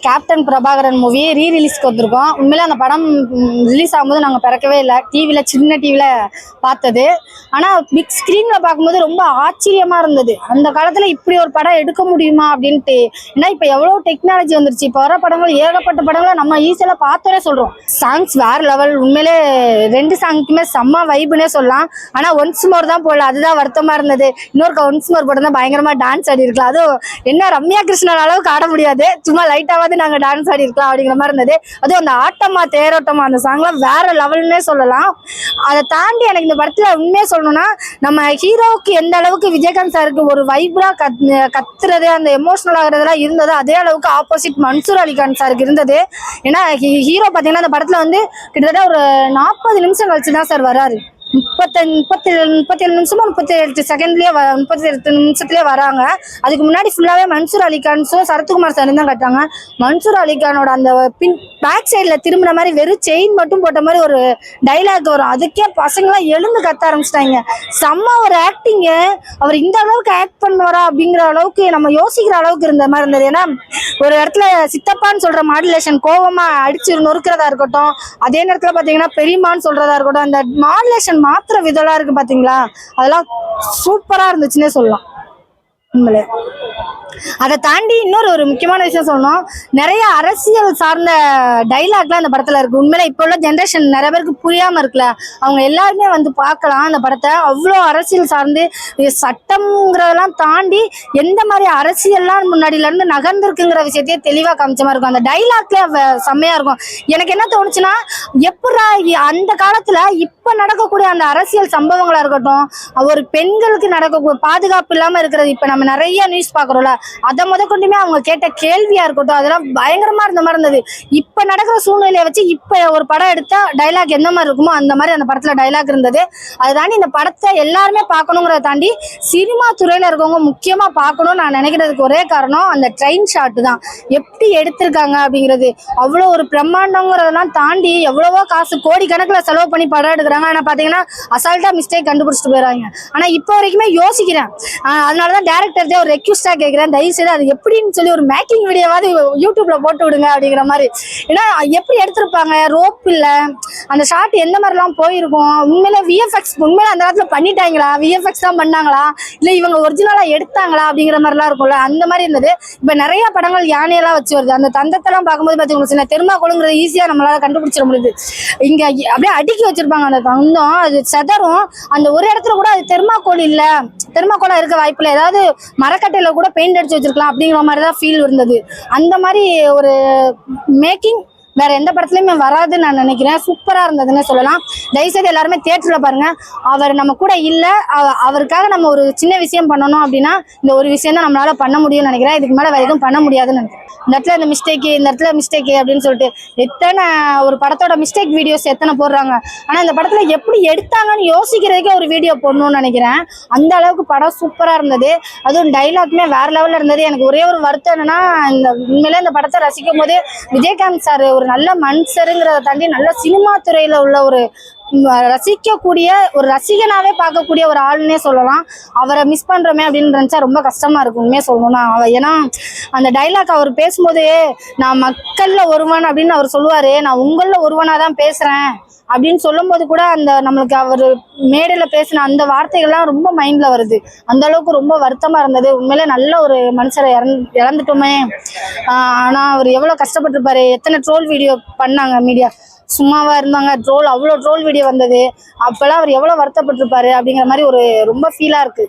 Captain Prabhakaran movie ரீரிலீஸ்க்கு வந்திருக்கோம். உண்மையிலே அந்த படம் ரிலீஸ் ஆகும்போது நாங்கள் பிறக்கவே இல்லை. டிவியில் சின்ன டிவியில் பார்த்தது. ஆனால் பிக் ஸ்க்ரீனில் பார்க்கும்போது ரொம்ப ஆச்சரியமாக இருந்தது. அந்த காலத்தில் இப்படி ஒரு படம் எடுக்க முடியுமா அப்படின்ட்டு. ஏன்னா இப்போ எவ்வளோ டெக்னாலஜி வந்துருச்சு. இப்போ வர படங்கள் ஏகப்பட்ட படங்களை நம்ம ஈஸியாக பார்த்தோன்னே சொல்கிறோம். சாங்ஸ் வேறு லெவல். உண்மையிலே 2 சாங்க்குமே செம்ம வைப்புன்னே சொல்லலாம். ஆனால் ஒன்ஸ் மோர் தான் போடல, அதுதான் வருத்தமாக இருந்தது. இன்னொரு ஒன்ஸ் மோர் போட்டு தான் பயங்கரமாக டான்ஸ் ஆடி இருக்கலாம். அதுவும் என்ன ரம்யா கிருஷ்ணன் அளவுக்கு ஆட முடியாது, சும்மா லைட்டாவது நாங்க டான்ஸ் ஆடி இருக்கலாம் அப்படிங்கிற மாதிரி இருந்தது. அதுவும் அந்த ஆட்டமா தேரோட்டமா அந்த சாங்லாம் வேற லெவல்னே சொல்லலாம். அதை தாண்டி எனக்கு இந்த படத்துல உண்மையே சொல்லணும்னா, நம்ம ஹீரோவுக்கு எந்த அளவுக்கு விஜயகாந்த் சாருக்கு ஒரு வைப்ரா கத்துறது, அந்த எமோஷனல் ஆகுறதுலாம் இருந்தது, அதே அளவுக்கு ஆப்போசிட் மன்சூர் அலிகான் சாருக்கு இருந்தது. ஏன்னா ஹீரோ பாத்தீங்கன்னா அந்த படத்துல வந்து கிட்டத்தட்ட ஒரு 40 நிமிஷம் கழிச்சு தான் சார் வராரு. 37 நிமிஷமா 38 செகண்ட்லயே 38 நிமிஷத்துலயே வராங்க. அதுக்கு முன்னாடி ஃபுல்லாவே மன்சூர் அலிகான்ஸும் சரத்குமார் சார் தான் கட்டாங்க. மன்சூர் அலிகானோட அந்த பேக் சைட்ல திரும்பின மாதிரி வெறும் செயின் மட்டும் போட்ட மாதிரி ஒரு டைலாக் வரும். அதுக்கே பசங்களாம் எழுந்து கத்த ஆரம்பிச்சிட்டாங்க. செம்ம ஒரு ஆக்டிங்கு. அவர் இந்த அளவுக்கு ஆக்ட் பண்ணுவாரா அப்படிங்கிற அளவுக்கு நம்ம யோசிக்கிற அளவுக்கு இருந்த மாதிரி இருந்தது. ஏன்னா ஒரு இடத்துல சித்தப்பான்னு சொல்ற மாடுலேஷன் கோவமா அடிச்சு நொறுக்கிறதா இருக்கட்டும், அதே நேரத்துல பாத்தீங்கன்னா பெரியமான்னு சொல்றதா இருக்கட்டும், அந்த மாடுலேஷன் மாத்திர விதலா இருக்கு பாத்தீங்களா, அதெல்லாம் சூப்பரா இருந்துச்சுன்னே சொல்லலாம். உண்மையிலே அதை தாண்டி இன்னொரு ஒரு முக்கியமான விஷயம் சொல்லணும். நிறைய அரசியல் சார்ந்த டைலாக்லாம் அந்த படத்துல இருக்கு. உண்மையில இப்போ உள்ள ஜென்ரேஷன் நிறைய பேருக்கு புரியாம இருக்குல்ல, அவங்க எல்லாருமே வந்து பார்க்கலாம் அந்த படத்தை. அவ்வளோ அரசியல் சார்ந்து சட்டம்ங்கிறதெல்லாம் தாண்டி எந்த மாதிரி அரசியல்லாம் முன்னாடில இருந்து நகர்ந்துருக்குங்கிற விஷயத்தையே தெளிவா காமிச்ச மாதிரி இருக்கும். அந்த டைலாக்ல செம்மையா இருக்கும். எனக்கு என்ன தோணுச்சுன்னா, எப்படா அந்த காலத்துல இப்ப நடக்கக்கூடிய அந்த அரசியல் சம்பவங்களா இருக்கட்டும், ஒரு பெண்களுக்கு நடக்க பாதுகாப்பு இல்லாம இருக்கிறது, இப்ப நம்ம நிறைய நியூஸ் பாக்குறோம்ல, அதை கொண்டுமே அவங்க கேட்ட கேள்வியா இருக்கட்டும், அதெல்லாம் பயங்கரமா இருந்த மாதிரி இருந்தது. இப்ப நடக்கிற சூழ்நிலையை வச்சு இப்ப ஒரு படம் எடுத்தா டைலாக் எந்த மாதிரி இருக்குமோ அந்த மாதிரி அந்த படத்துல டைலாக் இருந்தது. அதை தாண்டி இந்த படத்தை எல்லாருமே பார்க்கணுங்கிறத தாண்டி சினிமா துறையில இருக்கவங்க முக்கியமா பார்க்கணும்னு நான் நினைக்கிறதுக்கு ஒரே காரணம் அந்த ட்ரெயின் ஷாட் தான். எப்படி எடுத்திருக்காங்க அப்படிங்கிறது அவ்வளோ ஒரு பிரம்மாண்டங்கிறதெல்லாம் தாண்டி எவ்வளவோ காசு கோடி கணக்கில் செலவு பண்ணி படம் எடுக்கிறாங்க. ஆனா பாத்தீங்கன்னா அசால்ட்டா மிஸ்டேக் கண்டுபிடிச்சிட்டு போயிடறாங்க. ஆனா இப்போ வரைக்குமே யோசிக்கிறேன். அதனாலதான் டேரக்டர் ஒரு ரெக்வஸ்டா கேட்கிறேன், தயவு செய்து அது எப்படின்னு சொல்லி ஒரு மேக்கிங் வீடியோவாவது யூடியூப்ல போட்டு விடுங்க அப்படிங்கிற மாதிரி. ஏன்னா எப்படி எடுத்திருப்பாங்க, ரோப் இல்ல, அந்த ஷாட் எந்த மாதிரிலாம் போயிருக்கும், உண்மையில விஎஃப்எக்ஸ் உண்மையில அந்த காலத்துல பண்ணிட்டாங்களா, விஎஃப்எக்ஸ் தான் பண்ணாங்களா, இல்ல இவங்க ஒரிஜினலா எடுத்தாங்களா அப்படிங்கிற மாதிரிலாம் இருக்கும்ல, அந்த மாதிரி இருந்தது. இப்ப நிறைய படங்கள் யானையெல்லாம் வச்சு வருது. அந்த தந்தத்தெல்லாம் பார்க்கும்போது பார்த்தீங்கன்னா தெர்மாக்கோலுங்கிறது ஈஸியா நம்மளால கண்டுபிடிச்சிட முடியுது. இங்க அப்படியே அடுக்கி வச்சிருப்பாங்க அந்த தந்தம், அது செதறும். அந்த ஒரு இடத்துல கூட அது தெர்மாக்கோல் இல்ல, தெர்மாக்கோலா இருக்க வாய்ப்புல ஏதாவது மரக்கட்டையில கூட பெயிண்ட் அடிச்சு வச்சிருக்கலாம் அப்படிங்கிற மாதிரி தான் ஃபீல் இருந்தது. அந்த மாதிரி ஒரு மேக்கிங் வேற எந்த படத்துலயுமே வராதுன்னு நான் நினைக்கிறேன். சூப்பரா இருந்ததுன்னு சொல்லலாம். தயவுசெய்து எல்லாருமே தியேட்டர்ல பாருங்க. அவர் நம்ம கூட இல்ல, அவருக்காக நம்ம ஒரு சின்ன விஷயம் பண்ணணும் அப்படின்னா இந்த ஒரு விஷயம் தான் நம்மளால பண்ண முடியும்னு நினைக்கிறேன். இதுக்கு மேல வேற எதுவும் பண்ண முடியாதுன்னு நினைக்கிறேன். இந்த இடத்துல இந்த மிஸ்டேக்கு, இந்த இடத்துல மிஸ்டேக்கு அப்படின்னு சொல்லிட்டு எத்தனை ஒரு படத்தோட மிஸ்டேக் வீடியோஸ் எத்தனை போடுறாங்க. ஆனா இந்த படத்துல எப்படி எடுத்தாங்கன்னு யோசிக்கிறதுக்கே ஒரு வீடியோ போடணும்னு நினைக்கிறேன். அந்த அளவுக்கு படம் சூப்பரா இருந்தது. அதுவும் டைலாக்மே வேற லெவல்ல இருந்தது. எனக்கு ஒரே ஒரு வருத்தம் என்னன்னா, இந்த உண்மையில இந்த படத்தை ரசிக்கும் போது விஜயகாந்த் சார் ஒரு நல்ல மனுஷருங்கிறத தாண்டி நல்ல சினிமா துறையில உள்ள ஒரு ரசிக்கக்கூடிய ஒரு ரசிகனாவே பார்க்கக்கூடிய ஒரு ஆளுன்னே சொல்லலாம். அவரை மிஸ் பண்றோமே அப்படின்னு நினைச்சா ரொம்ப கஷ்டமா இருக்கும் உண்மையே சொல்லணும்னா. ஏன்னா அந்த டைலாக் அவர் பேசும்போது, நான் மக்கள்ல ஒருவன் அப்படின்னு அவர் சொல்லுவாரு, நான் உங்கள ஒருவனா தான் பேசுறேன் அப்படின்னு சொல்லும் போது கூட அந்த நம்மளுக்கு அவர் மேடையில பேசின அந்த வார்த்தைகள்லாம் ரொம்ப மைண்ட்ல வருது. அந்த அளவுக்கு ரொம்ப வருத்தமா இருந்தது. உண்மையிலே நல்ல ஒரு மனுஷரை இழந்துட்டோமே. ஆனா அவர் எவ்வளவு கஷ்டப்பட்டிருப்பாரு. எத்தனை ட்ரோல் வீடியோ பண்ணாங்க மீடியா, சும்மாவா இருந்தாங்க, ட்ரோல் அவ்வளோ ட்ரோல் வீடியோ வந்தது. அப்பெல்லாம் அவர் எவ்வளவு வருத்தப்பட்டிருப்பாரு அப்படிங்கிற மாதிரி ஒரு ரொம்ப ஃபீலா இருக்கு.